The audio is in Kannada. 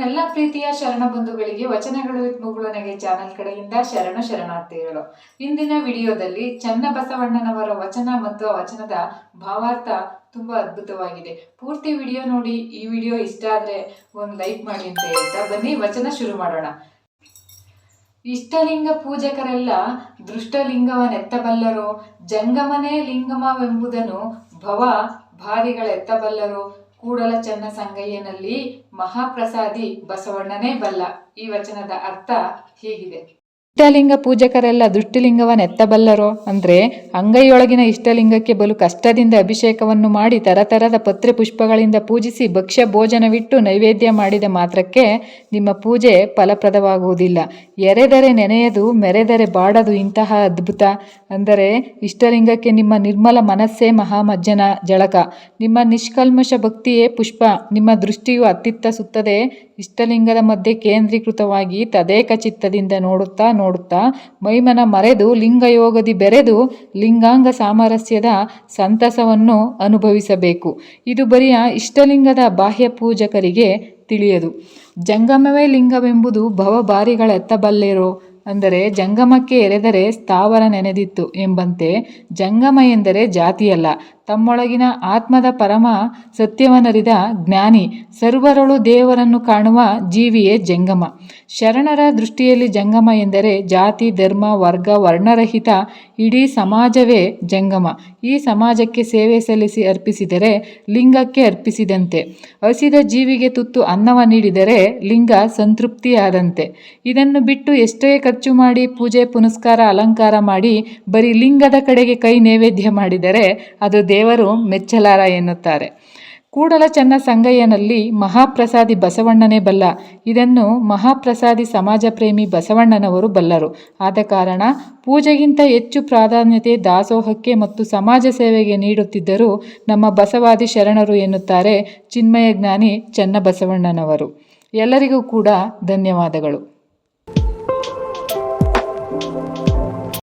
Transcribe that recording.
ನನ್ನೆಲ್ಲ ಪ್ರೀತಿಯ ಶರಣ ಬಂಧುಗಳಿಗೆ ವಚನಗಳು ವಿತ್ ಮುಗುಳುನಗೆ ಚಾನೆಲ್ ಕಡೆಯಿಂದ ಶರಣಾರ್ಥಿಗಳು. ಇಂದಿನ ವಿಡಿಯೋದಲ್ಲಿ ಚನ್ನಬಸವಣ್ಣನವರ ವಚನ ಮತ್ತು ಆ ವಚನದ ಭಾವಾರ್ಥ ತುಂಬಾ ಅದ್ಭುತವಾಗಿದೆ. ಪೂರ್ತಿ ವಿಡಿಯೋ ನೋಡಿ. ಈ ವಿಡಿಯೋ ಇಷ್ಟ ಆದ್ರೆ ಒಂದು ಲೈಕ್ ಮಾಡಿ ಅಂತ ಹೇಳ್ತಾ ಬನ್ನಿ ವಚನ ಶುರು ಮಾಡೋಣ. ಇಷ್ಟಲಿಂಗ ಪೂಜಕರೆಲ್ಲ ದೃಷ್ಟಲಿಂಗವನೆತ್ತಬಲ್ಲರು, ಜಂಗಮನೇ ಲಿಂಗಮವೆಂಬುದನ್ನು ಭವ ಭಾರಿಗಳೆತ್ತಬಲ್ಲರು. ಕೂಡಲ ಚನ್ನ ಸಂಗಯ್ಯನಲ್ಲಿ ಮಹಾಪ್ರಸಾದಿ ಬಸವಣ್ಣನೇ ಬಲ್ಲ. ಈ ವಚನದ ಅರ್ಥ ಹೀಗಿದೆ. ಇಷ್ಟಲಿಂಗ ಪೂಜಕರೆಲ್ಲ ದೃಷ್ಟಿಲಿಂಗವನ್ನೆತ್ತಬಲ್ಲರೋ ಅಂದರೆ ಅಂಗೈಯೊಳಗಿನ ಇಷ್ಟಲಿಂಗಕ್ಕೆ ಬಲು ಕಷ್ಟದಿಂದ ಅಭಿಷೇಕವನ್ನು ಮಾಡಿ ತರತರದ ಪತ್ರೆ ಪುಷ್ಪಗಳಿಂದ ಪೂಜಿಸಿ ಭಕ್ಷ್ಯ ಭೋಜನವಿಟ್ಟು ನೈವೇದ್ಯ ಮಾಡಿದ ಮಾತ್ರಕ್ಕೆ ನಿಮ್ಮ ಪೂಜೆ ಫಲಪ್ರದವಾಗುವುದಿಲ್ಲ. ಎರೆದರೆ ನೆನೆಯದು, ಮೆರೆದರೆ ಬಾಡದು. ಇಂತಹ ಅದ್ಭುತ ಅಂದರೆ ಇಷ್ಟಲಿಂಗಕ್ಕೆ ನಿಮ್ಮ ನಿರ್ಮಲ ಮನಸ್ಸೇ ಮಹಾಮಜ್ಜನ ಜಳಕ, ನಿಮ್ಮ ನಿಷ್ಕಲ್ಮಶ ಭಕ್ತಿಯೇ ಪುಷ್ಪ. ನಿಮ್ಮ ದೃಷ್ಟಿಯು ಅತ್ತಿತ್ತ ಸುತ್ತದೆ ಇಷ್ಟಲಿಂಗದ ಮಧ್ಯೆ ಕೇಂದ್ರೀಕೃತವಾಗಿ ತದೇಕ ಚಿತ್ತದಿಂದ ನೋಡುತ್ತಾ ಮೈಮನ ಮರೆದು ಲಿಂಗಯೋಗದಿ ಬೆರೆದು ಲಿಂಗಾಂಗ ಸಾಮರಸ್ಯದ ಸಂತಸವನ್ನು ಅನುಭವಿಸಬೇಕು. ಇದು ಬರಿಯ ಇಷ್ಟಲಿಂಗದ ಬಾಹ್ಯ ಪೂಜಕರಿಗೆ ತಿಳಿಯದು. ಜಂಗಮವೇ ಲಿಂಗವೆಂಬುದು ಭವಭಾರಿಗಳೆತ್ತಬಲ್ಲೆರೋ ಅಂದರೆ ಜಂಗಮಕ್ಕೆ ಎರೆದರೆ ಸ್ಥಾವರ ನೆನೆದಿತ್ತು ಎಂಬಂತೆ ಜಂಗಮ ಎಂದರೆ ಜಾತಿಯಲ್ಲ, ತಮ್ಮೊಳಗಿನ ಆತ್ಮದ ಪರಮ ಸತ್ಯವನ್ನರಿದ ಜ್ಞಾನಿ, ಸರ್ವರೊಳು ದೇವರನ್ನು ಕಾಣುವ ಜೀವಿಯೇ ಜಂಗಮ. ಶರಣರ ದೃಷ್ಟಿಯಲ್ಲಿ ಜಂಗಮ ಎಂದರೆ ಜಾತಿ ಧರ್ಮ ವರ್ಗ ವರ್ಣರಹಿತ ಇಡೀ ಸಮಾಜವೇ ಜಂಗಮ. ಈ ಸಮಾಜಕ್ಕೆ ಸೇವೆ ಸಲ್ಲಿಸಿ ಅರ್ಪಿಸಿದರೆ ಲಿಂಗಕ್ಕೆ ಅರ್ಪಿಸಿದಂತೆ. ಹಸಿದ ಜೀವಿಗೆ ತುತ್ತು ಅನ್ನವ ನೀಡಿದರೆ ಲಿಂಗ ಸಂತೃಪ್ತಿಯಾದಂತೆ. ಇದನ್ನು ಬಿಟ್ಟು ಎಷ್ಟೇ ಖರ್ಚು ಮಾಡಿ ಪೂಜೆ ಪುನಸ್ಕಾರ ಅಲಂಕಾರ ಮಾಡಿ ಬರೀ ಲಿಂಗದ ಕಡೆಗೆ ಕೈ ನೈವೇದ್ಯ ಮಾಡಿದರೆ ಅದು ದೇವರು ಮೆಚ್ಚಲಾರ ಎನ್ನುತ್ತಾರೆ. ಕೂಡಲ ಚನ್ನ ಸಂಗಯ್ಯನಲ್ಲಿ ಮಹಾಪ್ರಸಾದಿ ಬಸವಣ್ಣನೇ ಬಲ್ಲ. ಇದನ್ನು ಮಹಾಪ್ರಸಾದಿ ಸಮಾಜ ಪ್ರೇಮಿ ಬಸವಣ್ಣನವರು ಬಲ್ಲರು. ಆದ ಕಾರಣ ಪೂಜೆಗಿಂತ ಹೆಚ್ಚು ಪ್ರಾಧಾನ್ಯತೆ ದಾಸೋಹಕ್ಕೆ ಮತ್ತು ಸಮಾಜ ಸೇವೆಗೆ ನೀಡುತ್ತಿದ್ದರು ನಮ್ಮ ಬಸವಾದಿ ಶರಣರು ಎನ್ನುತ್ತಾರೆ ಚಿನ್ಮಯ ಜ್ಞಾನಿ ಚನ್ನಬಸವಣ್ಣನವರು. ಎಲ್ಲರಿಗೂ ಕೂಡ ಧನ್ಯವಾದಗಳು.